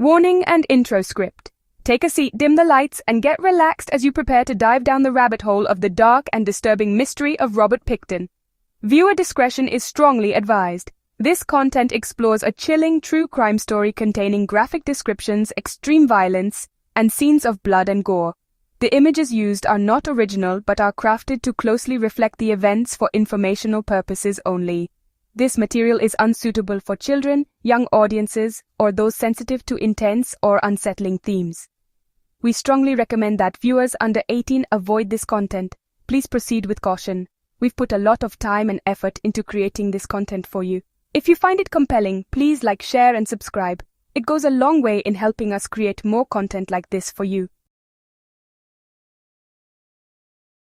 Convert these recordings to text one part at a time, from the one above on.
Warning and intro script. Take a seat, dim the lights, and get relaxed as you prepare to dive down the rabbit hole of the dark and disturbing mystery of Robert Pickton. Viewer discretion is strongly advised. This content explores a chilling true crime story containing graphic descriptions, extreme violence, and scenes of blood and gore. The images used are not original but are crafted to closely reflect the events for informational purposes only. This material is unsuitable for children, young audiences, or those sensitive to intense or unsettling themes. We strongly recommend that viewers under 18 avoid this content. Please proceed with caution. We've put a lot of time and effort into creating this content for you. If you find it compelling, please like, share, and subscribe. It goes a long way in helping us create more content like this for you.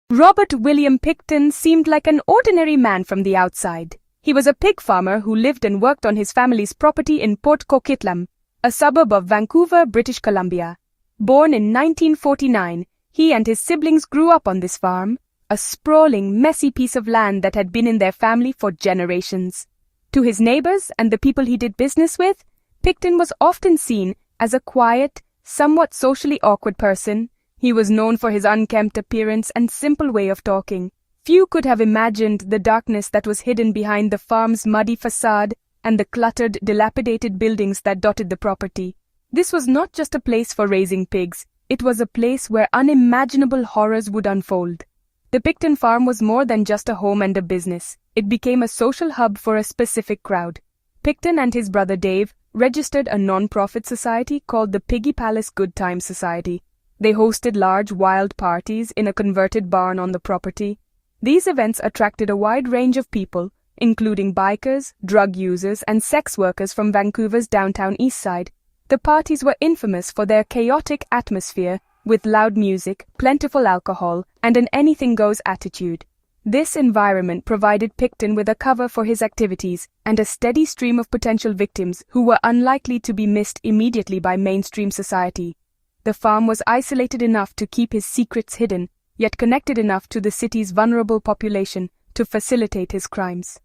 Robert William Pickton seemed like an ordinary man from the outside. He was a pig farmer who lived and worked on his family's property in Port Coquitlam, a suburb of Vancouver, British Columbia. Born in 1949, he and his siblings grew up on this farm, a sprawling, messy piece of land that had been in their family for generations. To his neighbors and the people he did business with, Pickton was often seen as a quiet, somewhat socially awkward person. He was known for his unkempt appearance and simple way of talking. Few could have imagined the darkness that was hidden behind the farm's muddy facade and the cluttered, dilapidated buildings that dotted the property. This was not just a place for raising pigs, it was a place where unimaginable horrors would unfold. The Pickton farm was more than just a home and a business. It became a social hub for a specific crowd. Pickton and his brother Dave registered a non-profit society called the Piggy Palace Good Time Society. They hosted large, wild parties in a converted barn on the property. These events attracted a wide range of people, including bikers, drug users, and sex workers from Vancouver's downtown Eastside. The parties were infamous for their chaotic atmosphere, with loud music, plentiful alcohol, and an anything-goes attitude. This environment provided Pickton with a cover for his activities and a steady stream of potential victims who were unlikely to be missed immediately by mainstream society. The farm was isolated enough to keep his secrets hidden, yet connected enough to the city's vulnerable population to facilitate his crimes.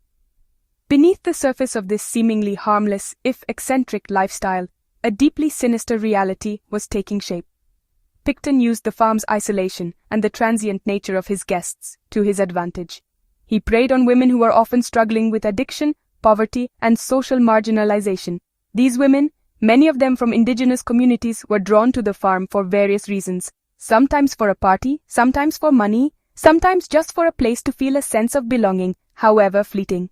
Beneath the surface of this seemingly harmless, if eccentric lifestyle, a deeply sinister reality was taking shape. Pickton used the farm's isolation and the transient nature of his guests to his advantage. He preyed on women who were often struggling with addiction, poverty, and social marginalization. These women, many of them from indigenous communities, were drawn to the farm for various reasons. Sometimes for a party, sometimes for money, sometimes just for a place to feel a sense of belonging, however fleeting.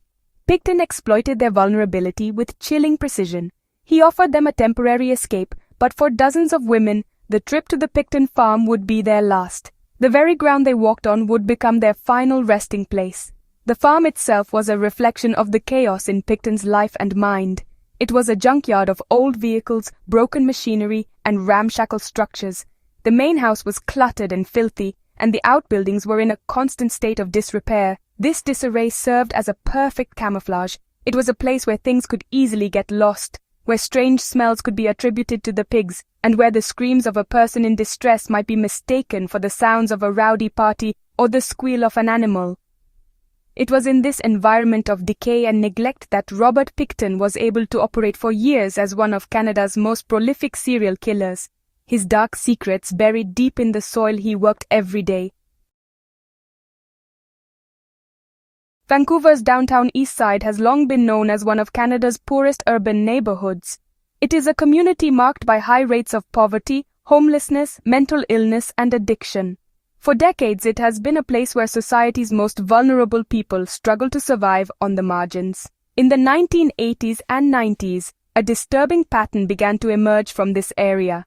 Pickton exploited their vulnerability with chilling precision. He offered them a temporary escape, but for dozens of women, the trip to the Pickton farm would be their last. The very ground they walked on would become their final resting place. The farm itself was a reflection of the chaos in Pickton's life and mind. It was a junkyard of old vehicles, broken machinery, and ramshackle structures. The main house was cluttered and filthy, and the outbuildings were in a constant state of disrepair. This disarray served as a perfect camouflage. It was a place where things could easily get lost, where strange smells could be attributed to the pigs, and where the screams of a person in distress might be mistaken for the sounds of a rowdy party or the squeal of an animal. It was in this environment of decay and neglect that Robert Pickton was able to operate for years as one of Canada's most prolific serial killers. His dark secrets buried deep in the soil he worked every day. Vancouver's downtown Eastside has long been known as one of Canada's poorest urban neighborhoods. It is a community marked by high rates of poverty, homelessness, mental illness, and addiction. For decades, it has been a place where society's most vulnerable people struggle to survive on the margins. In the 1980s and 90s, a disturbing pattern began to emerge from this area.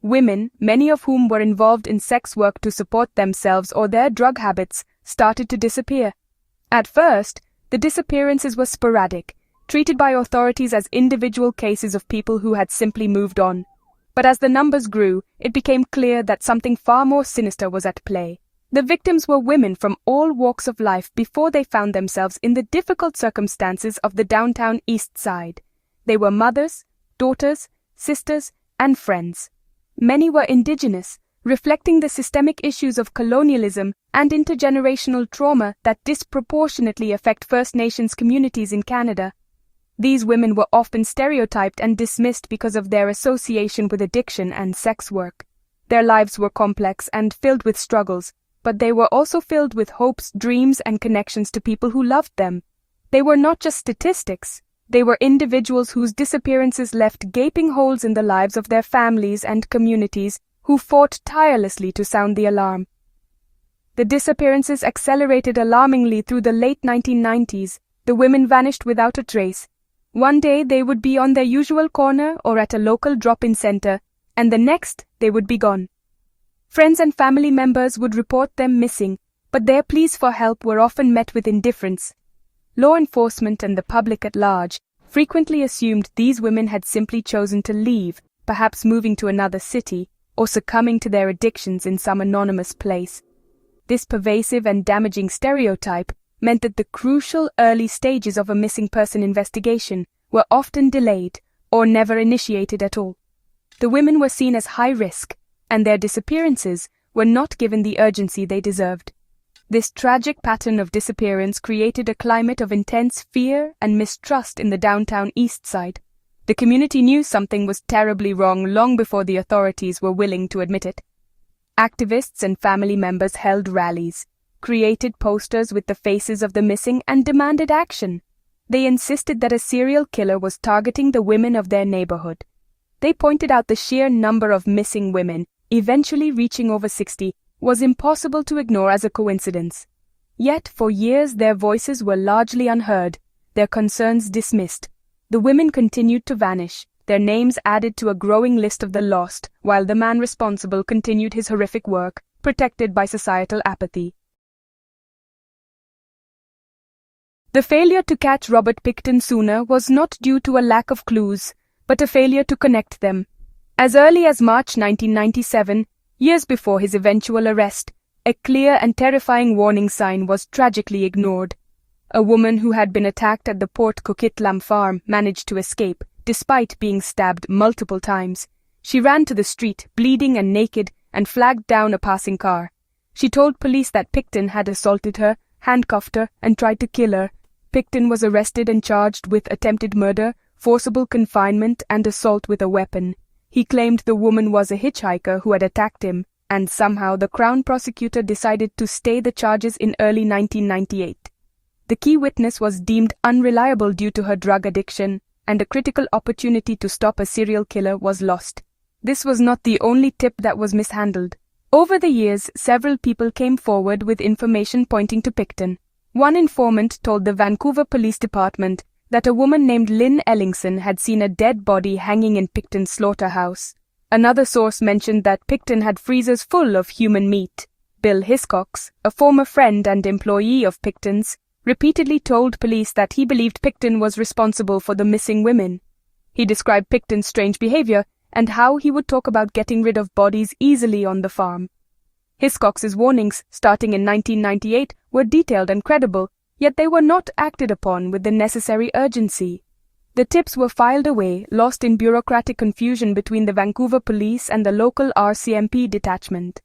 Women, many of whom were involved in sex work to support themselves or their drug habits, started to disappear. At first, the disappearances were sporadic, treated by authorities as individual cases of people who had simply moved on. But as the numbers grew, it became clear that something far more sinister was at play. The victims were women from all walks of life before they found themselves in the difficult circumstances of the downtown East Side. They were mothers, daughters, sisters, and friends. Many were Indigenous, reflecting the systemic issues of colonialism and intergenerational trauma that disproportionately affect First Nations communities in Canada. These women were often stereotyped and dismissed because of their association with addiction and sex work. Their lives were complex and filled with struggles, but they were also filled with hopes, dreams, and connections to people who loved them. They were not just statistics. They were individuals whose disappearances left gaping holes in the lives of their families and communities who fought tirelessly to sound the alarm. The disappearances accelerated alarmingly through the late 1990s. The women vanished without a trace. One day they would be on their usual corner or at a local drop-in center, and the next they would be gone. Friends and family members would report them missing, but their pleas for help were often met with indifference. Law enforcement and the public at large frequently assumed these women had simply chosen to leave, perhaps moving to another city, or succumbing to their addictions in some anonymous place. This pervasive and damaging stereotype meant that the crucial early stages of a missing person investigation were often delayed or never initiated at all. The women were seen as high risk, and their disappearances were not given the urgency they deserved. This tragic pattern of disappearance created a climate of intense fear and mistrust in the downtown Eastside. The community knew something was terribly wrong long before the authorities were willing to admit it. Activists and family members held rallies, created posters with the faces of the missing, and demanded action. They insisted that a serial killer was targeting the women of their neighborhood. They pointed out the sheer number of missing women, eventually reaching over 60, was impossible to ignore as a coincidence. Yet, for years their voices were largely unheard, their concerns dismissed. The women continued to vanish, their names added to a growing list of the lost, while the man responsible continued his horrific work, protected by societal apathy. The failure to catch Robert Pickton sooner was not due to a lack of clues, but a failure to connect them. As early as March 1997, years before his eventual arrest, a clear and terrifying warning sign was tragically ignored. A woman who had been attacked at the Port Coquitlam farm managed to escape, despite being stabbed multiple times. She ran to the street, bleeding and naked, and flagged down a passing car. She told police that Pickton had assaulted her, handcuffed her, and tried to kill her. Pickton was arrested and charged with attempted murder, forcible confinement, and assault with a weapon. He claimed the woman was a hitchhiker who had attacked him, and somehow the Crown prosecutor decided to stay the charges in early 1998. The key witness was deemed unreliable due to her drug addiction, and a critical opportunity to stop a serial killer was lost. This was not the only tip that was mishandled. Over the years, several people came forward with information pointing to Pickton. One informant told the Vancouver Police Department that a woman named Lynn Ellingson had seen a dead body hanging in Pickton's slaughterhouse. Another source mentioned that Pickton had freezers full of human meat. Bill Hiscox, a former friend and employee of Pickton's, repeatedly told police that he believed Pickton was responsible for the missing women. He described Pickton's strange behavior and how he would talk about getting rid of bodies easily on the farm. Hiscox's warnings, starting in 1998, were detailed and credible, yet they were not acted upon with the necessary urgency. The tips were filed away, lost in bureaucratic confusion between the Vancouver police and the local RCMP detachment.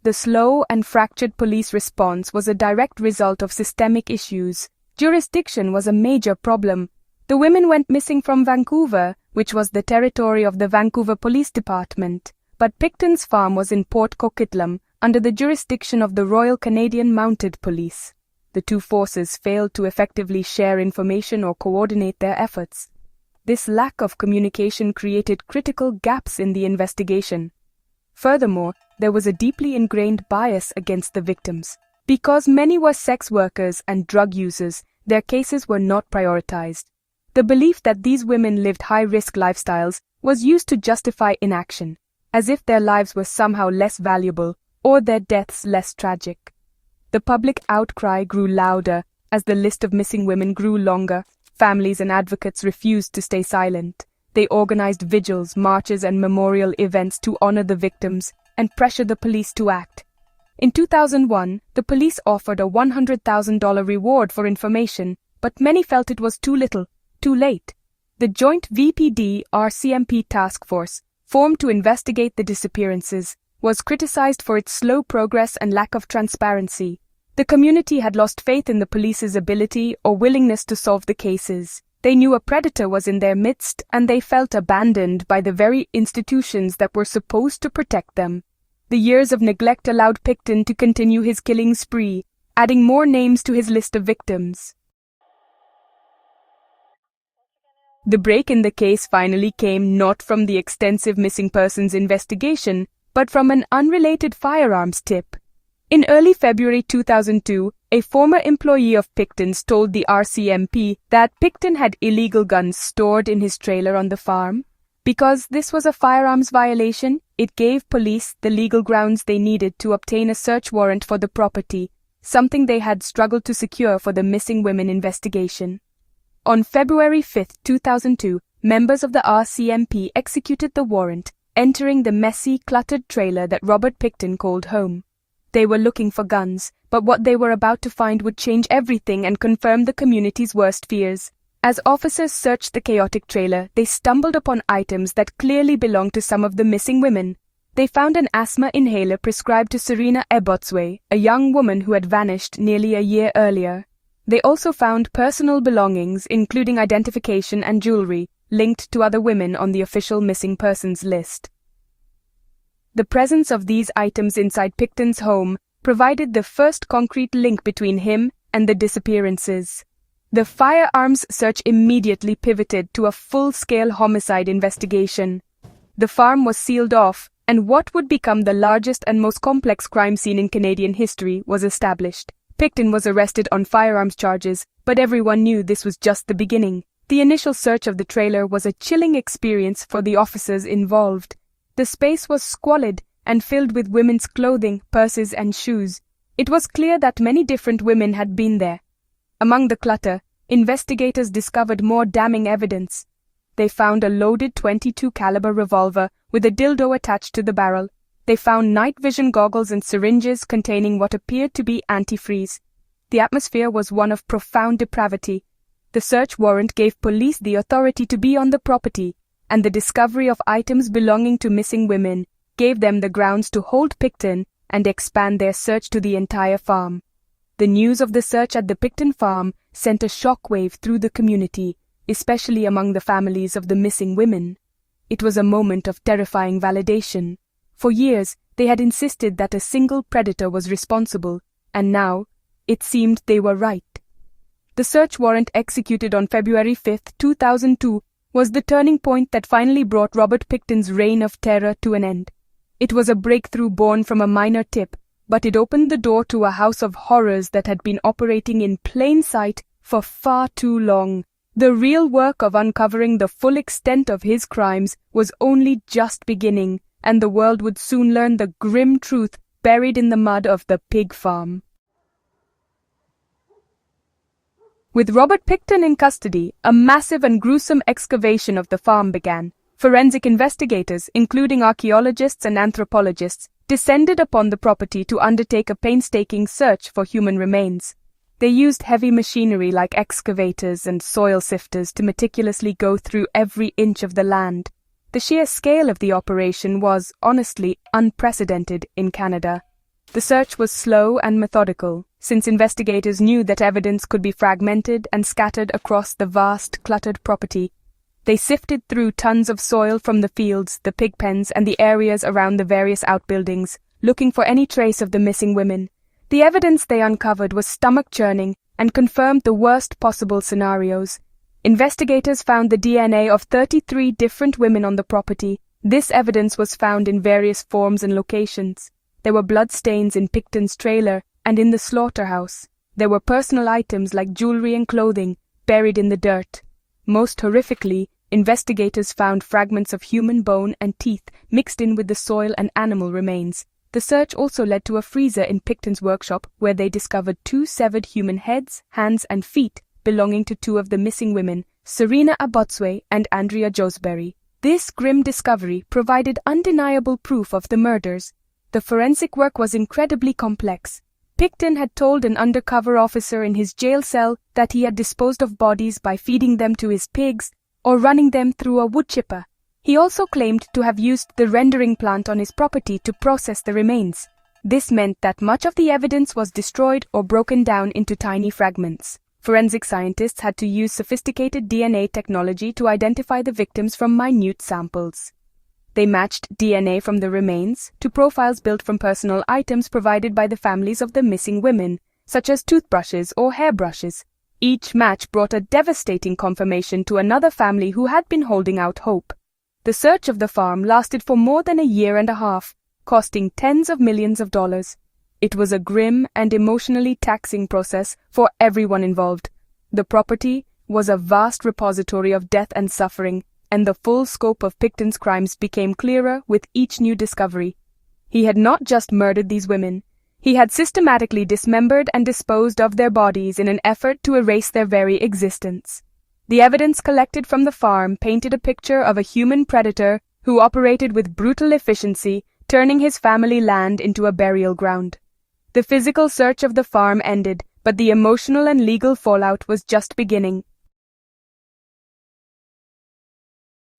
The slow and fractured police response was a direct result of systemic issues. Jurisdiction was a major problem. The women went missing from Vancouver, which was the territory of the Vancouver Police Department, but Pickton's farm was in Port Coquitlam, under the jurisdiction of the Royal Canadian Mounted Police. The two forces failed to effectively share information or coordinate their efforts. This lack of communication created critical gaps in the investigation. Furthermore, there was a deeply ingrained bias against the victims. Because many were sex workers and drug users, their cases were not prioritized. The belief that these women lived high-risk lifestyles was used to justify inaction, as if their lives were somehow less valuable or their deaths less tragic. The public outcry grew louder as the list of missing women grew longer. Families and advocates refused to stay silent. They organized vigils, marches, and memorial events to honor the victims and pressure the police to act. In 2001, the police offered a $100,000 reward for information, but many felt it was too little, too late. The joint VPD-RCMP task force, formed to investigate the disappearances, was criticized for its slow progress and lack of transparency. The community had lost faith in the police's ability or willingness to solve the cases. They knew a predator was in their midst, and they felt abandoned by the very institutions that were supposed to protect them. The years of neglect allowed Pickton to continue his killing spree, adding more names to his list of victims. The break in the case finally came not from the extensive missing persons investigation, but from an unrelated firearms tip. In early February 2002, a former employee of Pickton's told the RCMP that Pickton had illegal guns stored in his trailer on the farm. Because this was a firearms violation, it gave police the legal grounds they needed to obtain a search warrant for the property, something they had struggled to secure for the missing women investigation. On February 5, 2002, members of the RCMP executed the warrant, entering the messy, cluttered trailer that Robert Pickton called home. They were looking for guns, but what they were about to find would change everything and confirm the community's worst fears. As officers searched the chaotic trailer, they stumbled upon items that clearly belonged to some of the missing women. They found an asthma inhaler prescribed to Serena Ebotswe, a young woman who had vanished nearly a year earlier. They also found personal belongings, including identification and jewelry, linked to other women on the official missing persons list. The presence of these items inside Pickton's home provided the first concrete link between him and the disappearances. The firearms search immediately pivoted to a full-scale homicide investigation. The farm was sealed off, and what would become the largest and most complex crime scene in Canadian history was established. Pickton was arrested on firearms charges, but everyone knew this was just the beginning. The initial search of the trailer was a chilling experience for the officers involved. The space was squalid and filled with women's clothing, purses, and shoes. It was clear that many different women had been there. Among the clutter, investigators discovered more damning evidence. They found a loaded .22 caliber revolver with a dildo attached to the barrel. They found night vision goggles and syringes containing what appeared to be antifreeze. The atmosphere was one of profound depravity. The search warrant gave police the authority to be on the property, and the discovery of items belonging to missing women gave them the grounds to hold Pickton and expand their search to the entire farm. The news of the search at the Pickton farm sent a shockwave through the community, especially among the families of the missing women. It was a moment of terrifying validation. For years, they had insisted that a single predator was responsible, and now, it seemed they were right. The search warrant executed on February 5, 2002, was the turning point that finally brought Robert Pickton's reign of terror to an end. It was a breakthrough born from a minor tip, but it opened the door to a house of horrors that had been operating in plain sight for far too long. The real work of uncovering the full extent of his crimes was only just beginning, and the world would soon learn the grim truth buried in the mud of the pig farm. With Robert Pickton in custody, a massive and gruesome excavation of the farm began. Forensic investigators, including archaeologists and anthropologists, descended upon the property to undertake a painstaking search for human remains. They used heavy machinery like excavators and soil sifters to meticulously go through every inch of the land. The sheer scale of the operation was, honestly, unprecedented in Canada. The search was slow and methodical, since investigators knew that evidence could be fragmented and scattered across the vast, cluttered property. They sifted through tons of soil from the fields, the pig pens, and the areas around the various outbuildings, looking for any trace of the missing women. The evidence they uncovered was stomach-churning and confirmed the worst possible scenarios. Investigators found the DNA of 33 different women on the property. This evidence was found in various forms and locations. There were bloodstains in Pickton's trailer and in the slaughterhouse. There were personal items like jewelry and clothing buried in the dirt. Most horrifically, investigators found fragments of human bone and teeth mixed in with the soil and animal remains. The search also led to a freezer in Pickton's workshop where they discovered 2 severed human heads, hands, and feet belonging to 2 of the missing women, Serena Ebotswe and Andrea Josberry. This grim discovery provided undeniable proof of the murders. The forensic work was incredibly complex. Pickton had told an undercover officer in his jail cell that he had disposed of bodies by feeding them to his pigs or running them through a wood chipper. He also claimed to have used the rendering plant on his property to process the remains. This meant that much of the evidence was destroyed or broken down into tiny fragments. Forensic scientists had to use sophisticated DNA technology to identify the victims from minute samples. They matched DNA from the remains to profiles built from personal items provided by the families of the missing women, such as toothbrushes or hairbrushes. Each match brought a devastating confirmation to another family who had been holding out hope. The search of the farm lasted for more than a year and a half, costing tens of millions of dollars. It was a grim and emotionally taxing process for everyone involved. The property was a vast repository of death and suffering, and the full scope of Pickton's crimes became clearer with each new discovery. He had not just murdered these women. He had systematically dismembered and disposed of their bodies in an effort to erase their very existence. The evidence collected from the farm painted a picture of a human predator who operated with brutal efficiency, turning his family land into a burial ground. The physical search of the farm ended, but the emotional and legal fallout was just beginning.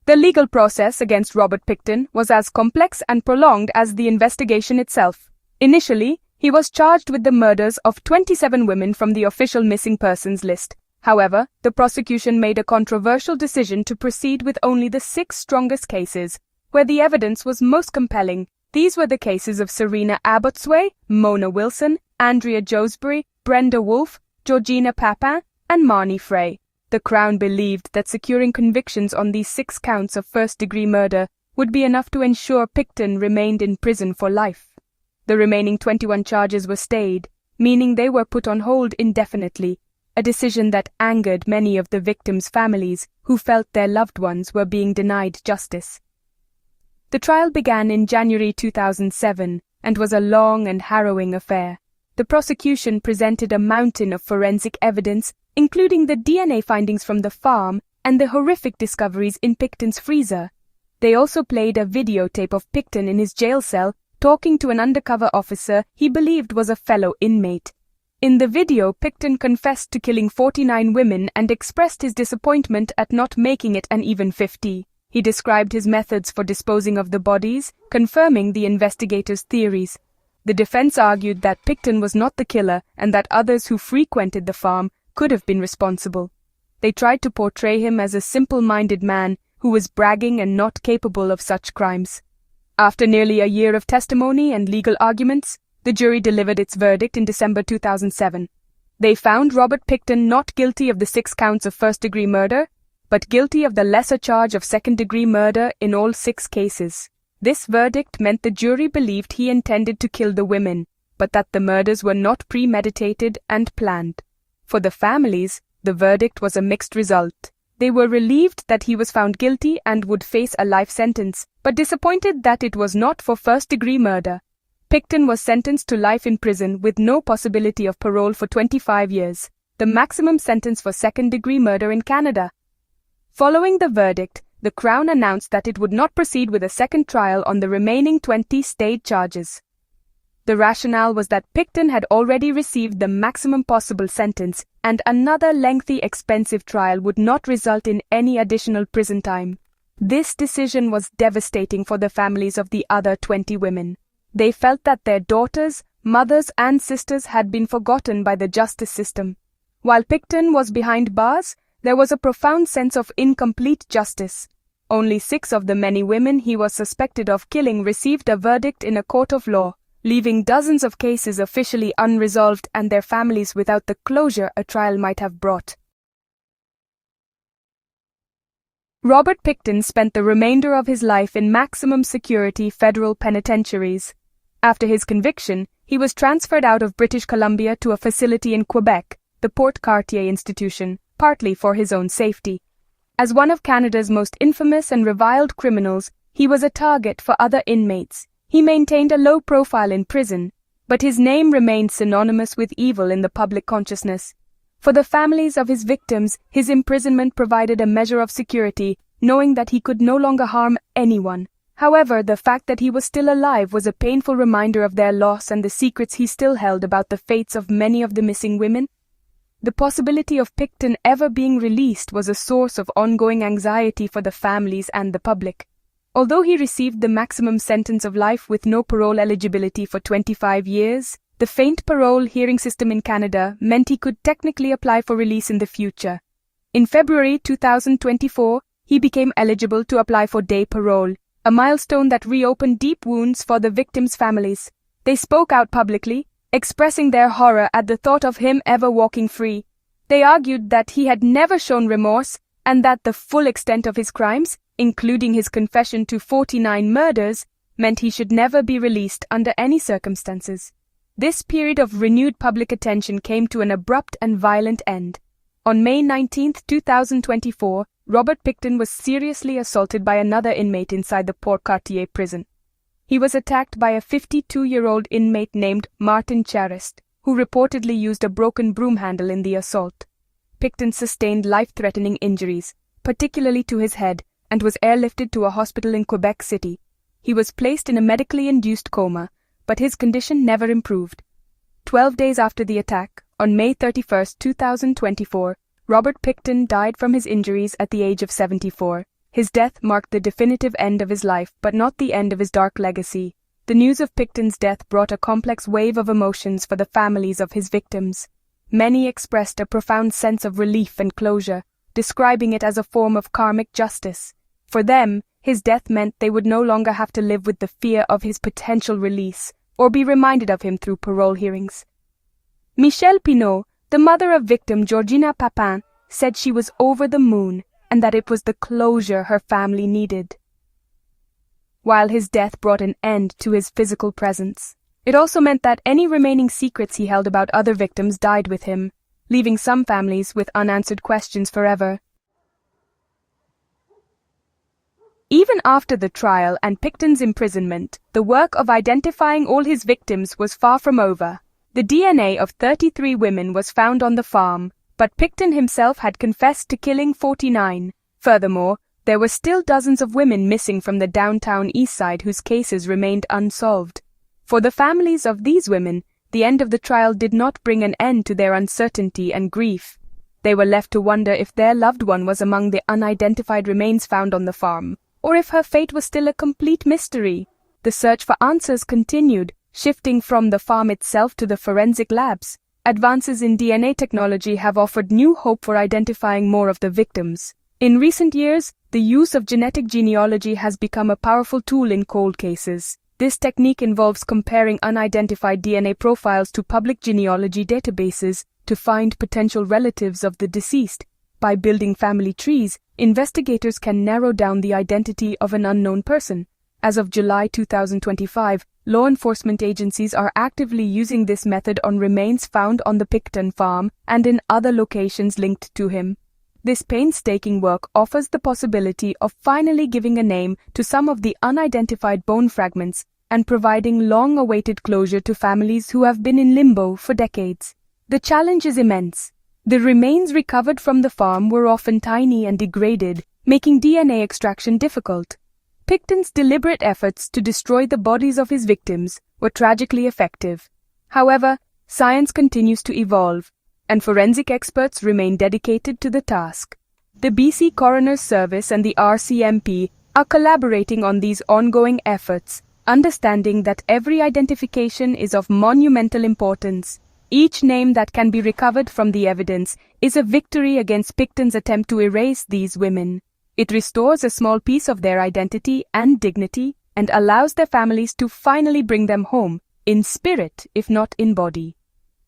The legal process against Robert Pickton was as complex and prolonged as the investigation itself. Initially, he was charged with the murders of 27 women from the official missing persons list. However, the prosecution made a controversial decision to proceed with only the 6 strongest cases, where the evidence was most compelling. These were the cases of Serena Abbotsway, Mona Wilson, Andrea Josbury, Brenda Wolfe, Georgina Papin, and Marnie Frey. The Crown believed that securing convictions on these 6 counts of first-degree murder would be enough to ensure Pickton remained in prison for life. The remaining 21 charges were stayed, meaning they were put on hold indefinitely, a decision that angered many of the victims' families who felt their loved ones were being denied justice. The trial began in January 2007 and was a long and harrowing affair. The prosecution presented a mountain of forensic evidence, including the DNA findings from the farm and the horrific discoveries in Pickton's freezer. They also played a videotape of Pickton in his jail cell talking to an undercover officer he believed was a fellow inmate. In the video, Pickton confessed to killing 49 women and expressed his disappointment at not making it an even 50. He described his methods for disposing of the bodies, confirming the investigators' theories. The defense argued that Pickton was not the killer and that others who frequented the farm could have been responsible. They tried to portray him as a simple-minded man who was bragging and not capable of such crimes. After nearly a year of testimony and legal arguments, the jury delivered its verdict in December 2007. They found Robert Pickton not guilty of the 6 counts of first-degree murder, but guilty of the lesser charge of second-degree murder in all 6 cases. This verdict meant the jury believed he intended to kill the women, but that the murders were not premeditated and planned. For the families, the verdict was a mixed result. They were relieved that he was found guilty and would face a life sentence, but disappointed that it was not for first-degree murder. Pickton was sentenced to life in prison with no possibility of parole for 25 years, the maximum sentence for second-degree murder in Canada. Following the verdict, the Crown announced that it would not proceed with a second trial on the remaining 20 stayed charges. The rationale was that Pickton had already received the maximum possible sentence, and another lengthy, expensive trial would not result in any additional prison time. This decision was devastating for the families of the other 20 women. They felt that their daughters, mothers, and sisters had been forgotten by the justice system. While Pickton was behind bars, there was a profound sense of incomplete justice. Only 6 of the many women he was suspected of killing received a verdict in a court of law, leaving dozens of cases officially unresolved and their families without the closure a trial might have brought. Robert Pickton spent the remainder of his life in maximum security federal penitentiaries. After his conviction, he was transferred out of British Columbia to a facility in Quebec, the Port Cartier Institution, partly for his own safety. As one of Canada's most infamous and reviled criminals, he was a target for other inmates. He maintained a low profile in prison, but his name remained synonymous with evil in the public consciousness. For the families of his victims, his imprisonment provided a measure of security, knowing that he could no longer harm anyone. However, the fact that he was still alive was a painful reminder of their loss and the secrets he still held about the fates of many of the missing women. The possibility of Pickton ever being released was a source of ongoing anxiety for the families and the public. Although he received the maximum sentence of life with no parole eligibility for 25 years, The faint parole hearing system in Canada meant he could technically apply for release in the future. In February 2024, he became eligible to apply for day parole, a milestone that reopened deep wounds for the victims' families. They spoke out publicly, expressing their horror at the thought of him ever walking free. They argued that he had never shown remorse and that the full extent of his crimes, including his confession to 49 murders, meant he should never be released under any circumstances. This period of renewed public attention came to an abrupt and violent end. On May 19, 2024, Robert Pickton was seriously assaulted by another inmate inside the Port-Cartier prison. He was attacked by a 52-year-old inmate named Martin Charest, who reportedly used a broken broom handle in the assault. Pickton sustained life-threatening injuries, particularly to his head, and was airlifted to a hospital in Quebec City. He was placed in a medically induced coma, but his condition never improved. 12 days after the attack, on May 31, 2024, Robert Pickton died from his injuries at the age of 74. His death marked the definitive end of his life, but not the end of his dark legacy. The news of Pickton's death brought a complex wave of emotions for the families of his victims. Many expressed a profound sense of relief and closure, describing it as a form of karmic justice. For them, his death meant they would no longer have to live with the fear of his potential release, or be reminded of him through parole hearings. Michelle Pinault, the mother of victim Georgina Papin, said she was over the moon and that it was the closure her family needed. While his death brought an end to his physical presence, it also meant that any remaining secrets he held about other victims died with him, leaving some families with unanswered questions forever. Even after the trial and Pickton's imprisonment, the work of identifying all his victims was far from over. The DNA of 33 women was found on the farm, but Pickton himself had confessed to killing 49. Furthermore, there were still dozens of women missing from the downtown Eastside whose cases remained unsolved. For the families of these women, the end of the trial did not bring an end to their uncertainty and grief. They were left to wonder if their loved one was among the unidentified remains found on the farm, or if her fate was still a complete mystery. The search for answers continued, shifting from the farm itself to the forensic labs. Advances in DNA technology have offered new hope for identifying more of the victims. In recent years, the use of genetic genealogy has become a powerful tool in cold cases. This technique involves comparing unidentified DNA profiles to public genealogy databases to find potential relatives of the deceased. By building family trees, investigators can narrow down the identity of an unknown person. As of July 2025, law enforcement agencies are actively using this method on remains found on the Pickton farm and in other locations linked to him. This painstaking work offers the possibility of finally giving a name to some of the unidentified bone fragments and providing long-awaited closure to families who have been in limbo for decades. The challenge is immense. The remains recovered from the farm were often tiny and degraded, making DNA extraction difficult. Pickton's deliberate efforts to destroy the bodies of his victims were tragically effective. However, science continues to evolve, and forensic experts remain dedicated to the task. The BC Coroner's Service and the RCMP are collaborating on these ongoing efforts, understanding that every identification is of monumental importance. Each name that can be recovered from the evidence is a victory against Pickton's attempt to erase these women. It restores a small piece of their identity and dignity and allows their families to finally bring them home, in spirit if not in body.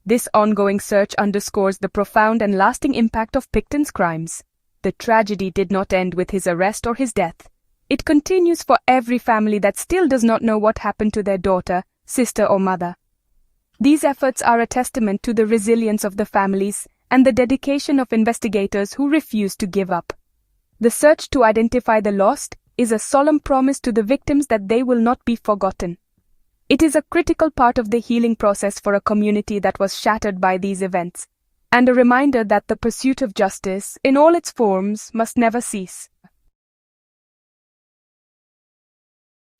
This ongoing search underscores the profound and lasting impact of Pickton's crimes. The tragedy did not end with his arrest or his death. It continues for every family that still does not know what happened to their daughter, sister, or mother. These efforts are a testament to the resilience of the families and the dedication of investigators who refuse to give up. The search to identify the lost is a solemn promise to the victims that they will not be forgotten. It is a critical part of the healing process for a community that was shattered by these events, and a reminder that the pursuit of justice, in all its forms, must never cease.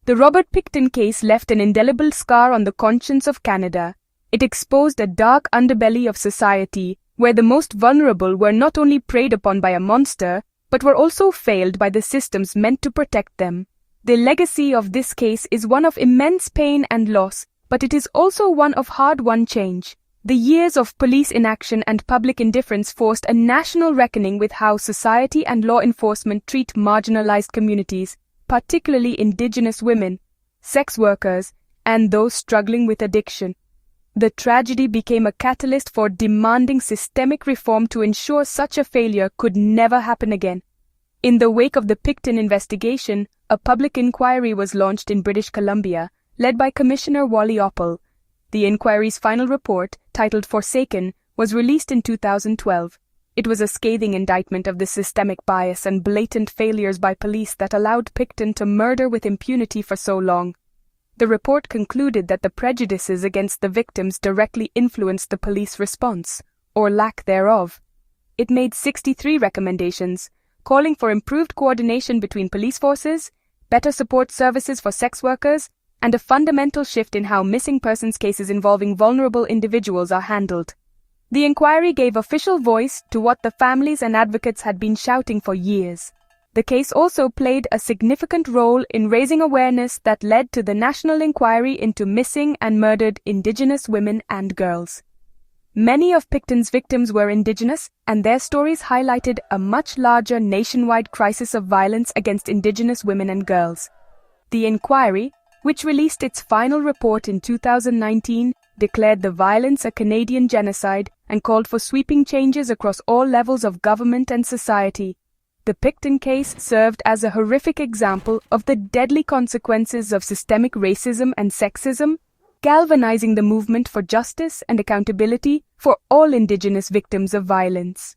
The Robert Pickton case left an indelible scar on the conscience of Canada. It exposed a dark underbelly of society where the most vulnerable were not only preyed upon by a monster, but were also failed by the systems meant to protect them. The legacy of this case is one of immense pain and loss, but it is also one of hard-won change. The years of police inaction and public indifference forced a national reckoning with how society and law enforcement treat marginalized communities, particularly Indigenous women, sex workers, and those struggling with addiction. The tragedy became a catalyst for demanding systemic reform to ensure such a failure could never happen again. In the wake of the Pickton investigation, a public inquiry was launched in British Columbia, led by Commissioner Wally Oppel. The inquiry's final report, titled Forsaken, was released in 2012. It was a scathing indictment of the systemic bias and blatant failures by police that allowed Pickton to murder with impunity for so long. The report concluded that the prejudices against the victims directly influenced the police response, or lack thereof. It made 63 recommendations, calling for improved coordination between police forces, better support services for sex workers, and a fundamental shift in how missing persons cases involving vulnerable individuals are handled. The inquiry gave official voice to what the families and advocates had been shouting for years. The case also played a significant role in raising awareness that led to the national inquiry into missing and murdered Indigenous women and girls. Many of Pickton's victims were Indigenous, and their stories highlighted a much larger nationwide crisis of violence against Indigenous women and girls. The inquiry, which released its final report in 2019, declared the violence a Canadian genocide and called for sweeping changes across all levels of government and society. The Pickton case served as a horrific example of the deadly consequences of systemic racism and sexism, galvanizing the movement for justice and accountability for all Indigenous victims of violence.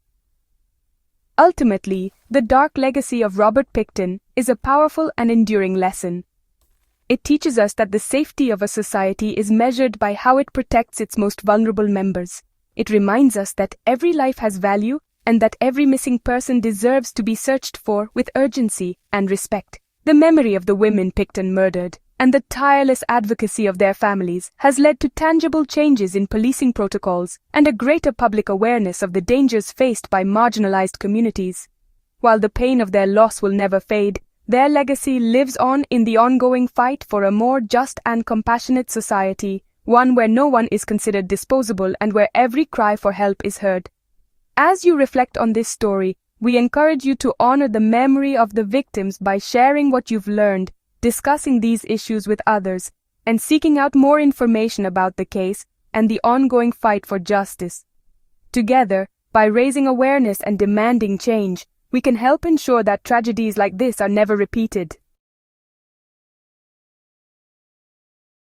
Ultimately, the dark legacy of Robert Pickton is a powerful and enduring lesson. It teaches us that the safety of a society is measured by how it protects its most vulnerable members. It reminds us that every life has value and that every missing person deserves to be searched for with urgency and respect. The memory of the women Pickton murdered and the tireless advocacy of their families has led to tangible changes in policing protocols and a greater public awareness of the dangers faced by marginalized communities. While the pain of their loss will never fade, their legacy lives on in the ongoing fight for a more just and compassionate society, one where no one is considered disposable and where every cry for help is heard. As you reflect on this story, we encourage you to honor the memory of the victims by sharing what you've learned, discussing these issues with others, and seeking out more information about the case and the ongoing fight for justice. Together, by raising awareness and demanding change, we can help ensure that tragedies like this are never repeated.